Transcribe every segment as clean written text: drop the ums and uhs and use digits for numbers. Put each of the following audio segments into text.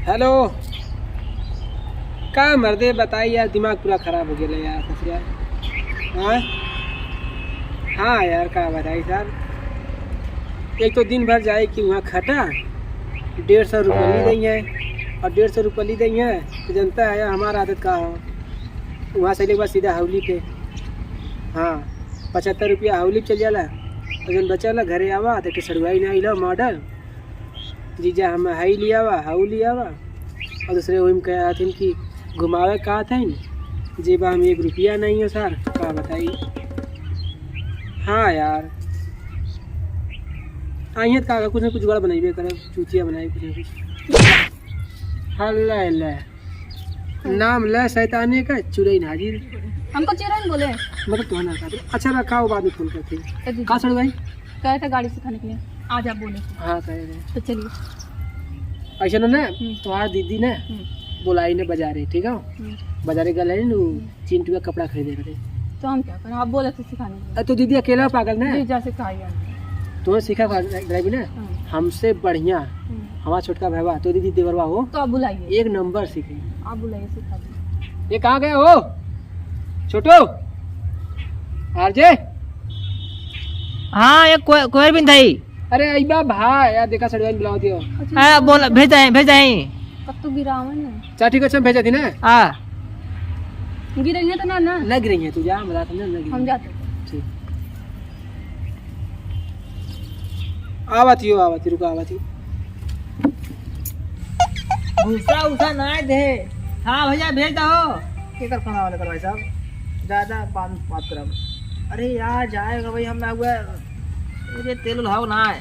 Hello. का मर्दे बताई यार, दिमाग पूरा खराब हो गया यार कुछ यार। हाँ हाँ यार का बताई सर, एक तो दिन भर जाए कि वहाँ खटा 150 रुपये ली गई है, और 150 रुपये ली गई है तो जनता है यार हमारा आदत का हो। वहाँ से एक बार सीधा हवली पे, हाँ 75 रुपया हवली पे चल जाला, और जन बचा घरे आवा तो सड़वाई ना लो मॉडल जीजा हम हाई लिया वा हाउ लिया वा, और दूसरे वही में कह थे कि घुमावे कहा था जेबा हम 1 रुपया नहीं हो सर, क्या बताइए। हाँ यार आइए का कुछ ना कुछ जुगाड़ बनाइए करे, चूतिया बनाई कुछ ना कुछ। हल्ला हल्ला नाम ले शैतानी का चुरई हाजिर। हमको चुरई बोले मतलब तो ना का अच्छा रखा हो, बाद में फोन करते कहाँ सड़ भाई कहे थे गाड़ी सिखाने के लिए आज आप बोले। हाँ कह रहे तो चलिए। ऐसा ना तुम्हारा दीदी ने बुलाई ने बाजारे, ठीक है बाजारे गए नु चिंटू का कपड़ा खरीदे करे, तो हम क्या करें, आप बोले थे सिखाने के लिए। तो दीदी अकेला पागल ने जीजा सिखाइए। तुम्हें सीखा ड्राइविंग ना हमसे बढ़िया, हमारा छोटका भैया तो दीदी देवरवा हो तो आप बुलाइए, 1 नंबर सीखे। आप बुलाइए सिखा दीजिए। ये कहाँ गए हो छोटो आरजे? हाँ ये कोई भी नहीं। अरे अइबा भाई यार देखा सड़वाई बुलाओ दियो। अरे बोल भेज दें कब तो गिरावन है। चल ठीक है भेजा थी ना। हाँ गिरेंगे तो ना ना लग रही है तू जा बता ना लग हम जाते। ठीक आवती रुका आवती भूसा उसा ना दे। हाँ भैया भेज दो। केकर फोन वाले कर भाई साहब, ज़्यादा बात करो। अरे यार जाएगा भाई, हम हुआ अरे तेल उल्हाओ ना है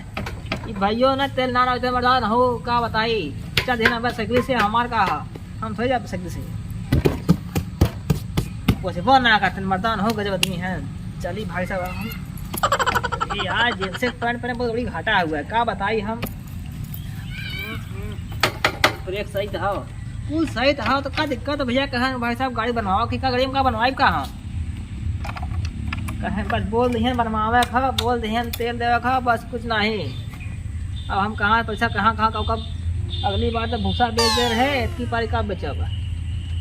ये भाइयों ना, तेल ना ना मर्दान हो का बताई चल देना बस सकली से हमार का हम थोड़ी जाते सकली से वैसे वो ना करते मर्दान हो गजब आदमी है। चलिए भाई साहब हम यार जिनसे पैंट पहने बहुत बड़ी घाटा हुआ है का बताई हम। ब्रेक सही था कुल सही था तो क्या दिक्कत भैया कहा भाई साहब गाड़ी बनवाओ कि का गाड़ी में का बनवाई कहाँ कहे बस बोल दिहन बनवावे खा बोल दिहन तेल देवे खा बस कुछ नहीं। अब हम कहाँ पैसा कहाँ कब अगली बार तो भूसा बेच दे रहे इतनी पारी का बेचब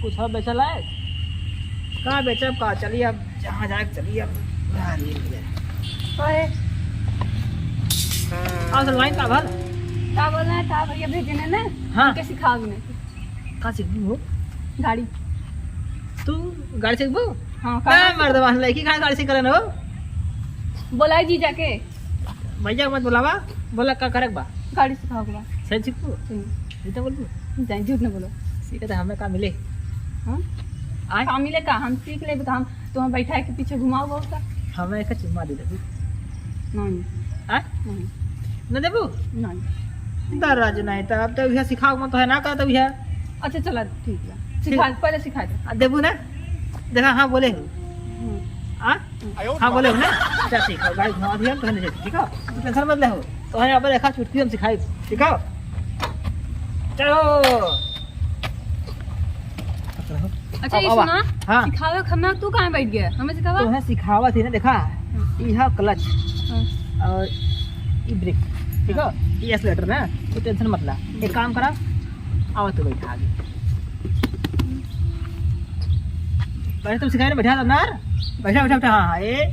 कुछ और बेचल है कहाँ बेचब का। चलिए अब जहाँ जाए चलिए अब सलवाइन का भर क्या बोल रहे हैं भैया भेजने ना। हाँ कैसे सिखाओगे कहाँ सीखू हो गाड़ी। तू गाड़ी सीखबू? हाँ मर्दवा लड़की कहाँ गाड़ी सीख हो बोला जीजा के भैया मत बुलावा बोला का करे बा गाड़ी सिखाओगे बा सही सीखू जितना बोलू जाए झूठ न बोलो। सीखे तो हमें का मिले। हाँ आए काम मिले का हम सीख ले तो हम तुम्हें बैठा के पीछे घुमाओ बहुत का हमें एक चुम्मा दे देबू नहीं आ नहीं न देबू नहीं दराज नहीं तो अब तो यह सिखाओ मत तो है ना का तो यह अच्छा चला ठीक है सिखा पहले सिखा दे देबू ना देखा हाँ बोले हो हाँ बोले हो ना अच्छा सीखो गाड़ी घुमा दिया तो नहीं ठीक है टेंशन मत ले हो तो है अब देखा छुट्टी हम सिखाई ठीक है चलो। अच्छा ये सुना हाँ सिखावे खम्मा तू कहाँ बैठ गया हमें सिखावा तो है सिखावा थी ना देखा यह क्लच और ये ब्रेक ठीक है ये एक्सीलेटर ना तो टेंशन मत ला एक काम करा आओ तो बैठा आगे पहले तुम सिखाए ना बैठा ना बैठा बैठा बैठा हाँ ए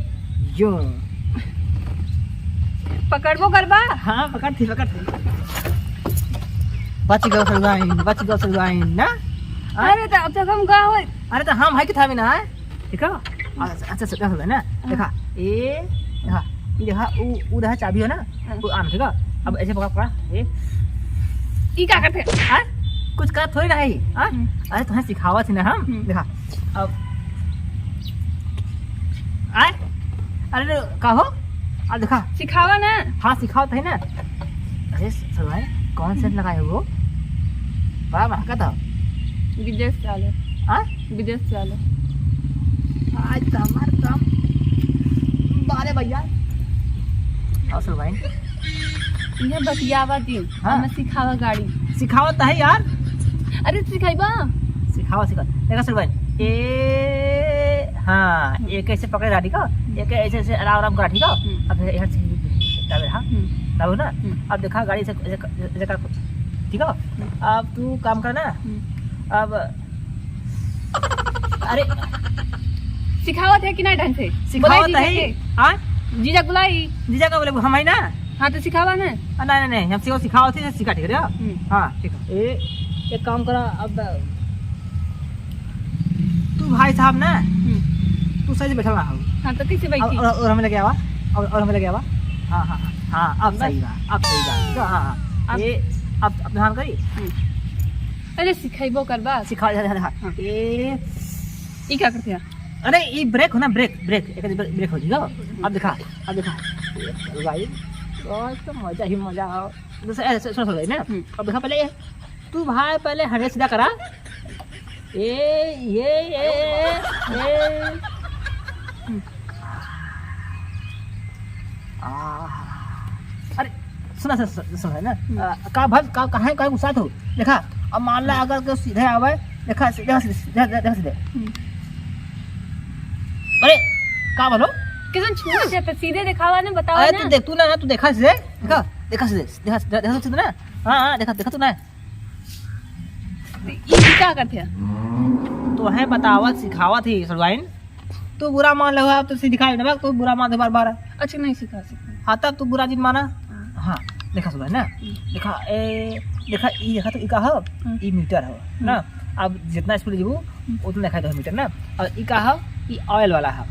जो पकड़बो करबा। हाँ पकड़ थी बच गो सलवाइन ना। अरे तो अब तक हम कहाँ हो अरे तो हम है कि था भी ना है ठीक है अच्छा से है ना देखा ए देखा ये देखा वो देखा चाबी हो ना वो आना ठीक है अब ऐसे पकड़ा ए ई क्या करते हैं कुछ कर थोड़ी ना है अरे तुम्हें सिखावा थी ना हम देखा अब आए अरे कहो अब देखा सिखावा ना। हाँ सिखाओ तो है ना। अरे सलवार कौन सेंट लगाए हो बड़ा महंगा था विदेश से आले विदेश से आले आज तो हमारे काम बारे भैया और सलवाइन ये बतियावा दिन हमें सिखावा गाड़ी सिखाओ तो है यार। अरे सिखाइबा सिखाओ देखा सलवाइन ए हाँ एक ऐसे पकड़े गाड़ी का एक ऐसे ऐसे आराम आराम करा ठीक है अब यहाँ से हाँ तब ना अब देखा गाड़ी से ठीक है। अब तू काम करना। अब अरे सिखावत है कि नहीं ढंग से? सिखावत बुलाई है। जीजा के। हाँ जीजा बुलाई। जीजा का बोले हम है ना। हाँ तो सिखावा ना। नहीं नहीं हम सिखावत है सिखा ठीक है। हाँ ठीक है। एक काम करा। अब तू भाई साहब ना तू सही से बैठा रहा हो। हाँ तो कैसे बैठी? और हमें लगे आवा और हमें लगे आवा। हाँ हाँ हाँ अब सही बात अब सही बात। हाँ हाँ ये अब ध्यान करी। अरे सिखाइबो करबा। सिखा ये क्या करते हैं? अरे ये ब्रेक हो ना ब्रेक ब्रेक एक ब्रेक हो जाएगा। अब दिखा भाई बहुत तो मजा ही मजा हो। सुन ना अब देखा पहले तू भाई पहले हरे सीधा करा। ये अरे सुना सुना है ना का भल का कहाँ का गुस्सा हो देखा। अब मान ला अगर को सीधे आवे देखा सीधे अरे का बोलो किसन छूट से पे सीधे दिखावा ना बताओ अरे ना। तू देख तू ना तू देखा सीधे देखा सीधे ना। हाँ देखा देखा तू ना ये क्या करते हैं? तो है बतावत सिखावत ही सरवाइन। तू बुरा मान लो अब तो दिखाई ना तू बुरा मान दे बार बार। अच्छा नहीं सिखा सकते। हाँ तब तू बुरा जिन माना। हाँ देखा सुना ना देखा देखा ई देखा तो ई का हो ई मीटर हो ना। अब जितना स्पीड जीवू उतना देखा तो मीटर ना। और ई का हो ई ऑयल वाला है।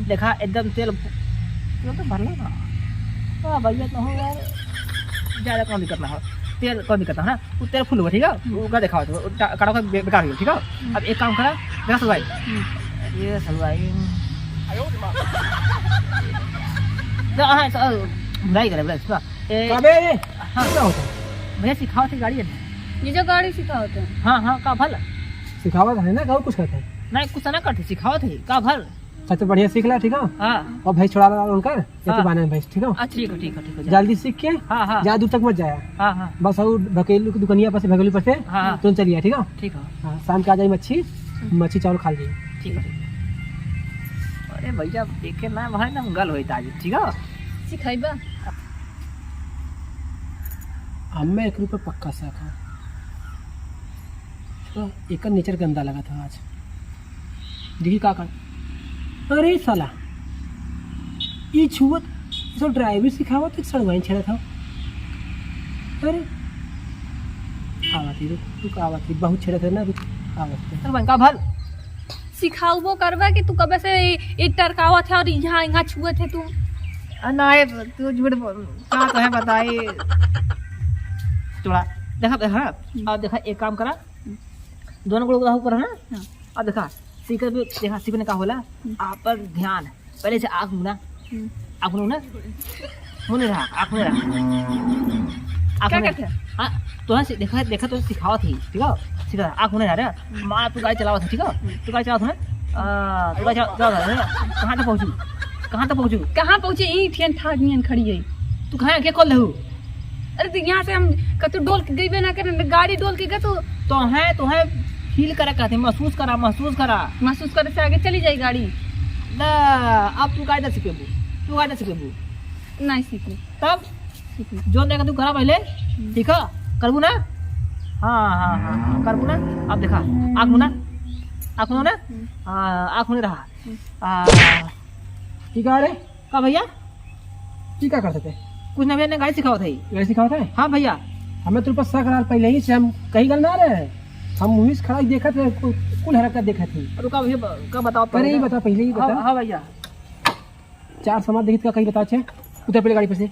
देखा एकदम तेल तो भरला ना। वाह भैया तो हो यार ज़्यादा कम भी करना हो तेल कम भी करना है ना। वो तेल फुल हुआ ठीक है उसका देखा तो काटो का बेकार हो ठीक है। अब एक काम करा देखा सलवाई ये सलवाई हाँ बुराई करे बुराई हाँ क्या होता है भैया सिखाओ थे गाड़ी है। ये जो गाड़ी सिखा होते हैं। हाँ हाँ का भल सिखावत है ना और कुछ करते हैं नहीं कुछ ना करते सिखाओ थे का भल। सबसे बढ़िया सीख ला ठीक है। हाँ और भाई छोड़ा ला उनका हाँ। बाने में भाई ठीक है। ठीक है ठीक है ठीक है जल्दी सीख के हाँ हाँ ज्यादा दूर तक मत जाया। हाँ हाँ बस और भकेलू की दुकानिया पर से भगेलू पर से हाँ। तुम चलिए ठीक है। ठीक है हाँ शाम के आ जाए मच्छी चावल खा लीजिए। ठीक है। अरे भैया देखे ना भाई ना गल होई ताज ठीक है। सिखाइबा हमें 1 रुपये पक्का साखा तो एक नेचर गंदा लगा था आज। देखिए का कर अरे साला ये छुअत तो ड्राइवर सिखावा तो सड़वाइन छेड़ा था। अरे आवा थी रुक आवा थी बहुत छेड़ा था ना रुक आवा थी। चल भाई का भल सिखाओ करबा कि तू कब से ये टरकावा था और यहाँ यहाँ छुए थे तू। नहीं तू झूठ क्या तो है बताई थोड़ा देखा देखा। अब देखा एक काम करा दोनों को ऊपर है ना। अब देखा सीकर भी देखा सीखने का होला आप पर ध्यान पहले से आँख मुना आँख मुना मुने रहा आँख मुने रहा क्या करते हैं? हाँ तो है देखा देखा तो सिखावा थी ठीक है। सीधा आँख मुने रहा माँ तू गाड़ी चलावा था ठीक है। तू गाड़ी चलावा था ना तू गाड़ी चलावा था कहाँ तक पहुँचू कहाँ पहुँचे? ई ठेन ठाक नियन खड़ी है। तू कहाँ क्या कॉल रहू। अरे तो यहाँ से हम कतु डोल के गई ना करे गाड़ी डोल के गए तो है फील करा कहते महसूस करा महसूस करे से आगे चली जाए गाड़ी। ना अब तू कायदा सिखेबू नहीं सीखी तब जो देखा तू करा पहले ठीक है करबू ना। हाँ हाँ हाँ करबू ना। अब देखा आँख मुना आँख मुने रहा ठीक है। अरे का भैया ठीक है करते थे कुछ ना भैया गाड़ी सिखाओ थे। गाड़ी सिखावत है। हाँ भैया हमें तुम पर शक रहा पहले ही से हम कहीं गल ना रहे हम मूवी से खड़ा ही देखा थे कुल हरकत देखा थी। रुका भैया का बताओ पहले ही बता पहले ही बता। हाँ भैया 4 समाज देखी का कहीं बता छे उतर पहले गाड़ी पर से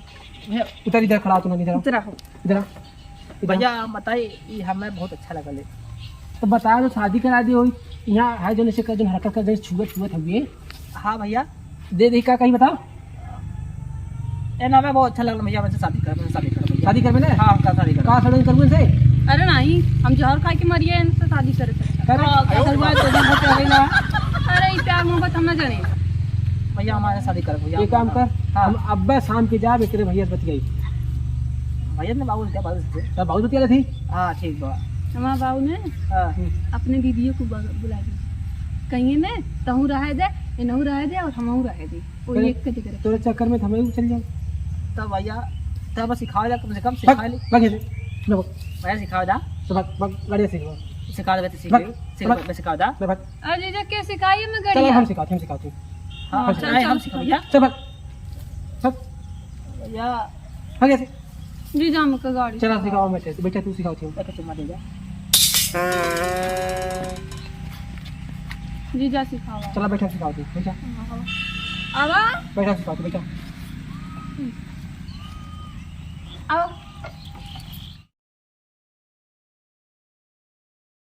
भैया उतर इधर खड़ा हो तुम इधर उतरा हो इधर भैया बताइए हमें बहुत अच्छा लगा ले। तो बता दो शादी करा दी हो यहाँ है जो से जो हरकत कर छुआ हुए। हाँ भैया दे दे का कहीं बताओ ए ना हमें बहुत अच्छा लगा भैया हमसे शादी कर भैया शादी करबे ना। हाँ हमका शादी कर का सड़न करबे से अरे नहीं हम जहर खा के मरिए इनसे शादी करे थे। कर का सलवार तो दिन भर पे ना अरे ये प्यार मोहब्बत हम ना जाने। भैया हमारे शादी कर भैया ये काम कर। हाँ। हम अब्बा शाम के जा तेरे भैया बच गई भैया ने बाबू से बाबू से तब बहुत बतिया थी। हाँ ठीक बा हमारे बाबू ने हाँ अपने दीदियों को बुला दी कहीं ने तहू रहे दे ये नहू रहे दे और हमहू रहे दे वो एक कटी करे। तोरे चक्कर में हमें चल जाओ तब भैया तब सिखा कम से कम सिखा ले भागे से भैया सिखाओ दा तो भाग गाड़ी सीखो सिखा दे सीख भाग, ले भाग। मैं सिखाओ दा ले भाग अरे जीजा के सिखाइए मैं चलो गड़िया हम सिखाते हैं हां चल, चल हम चल, सिखा भैया चल भाग चल भैया भाग ऐसे जीजा हमको गाड़ी चला सिखाओ मैं तेरे बेटा तू सिखाओ थी एक चुम्मा दे जा जीजा सिखावा चला बेटा सिखाओ थी बेटा आवा बेटा सिखाओ थी बेटा आओ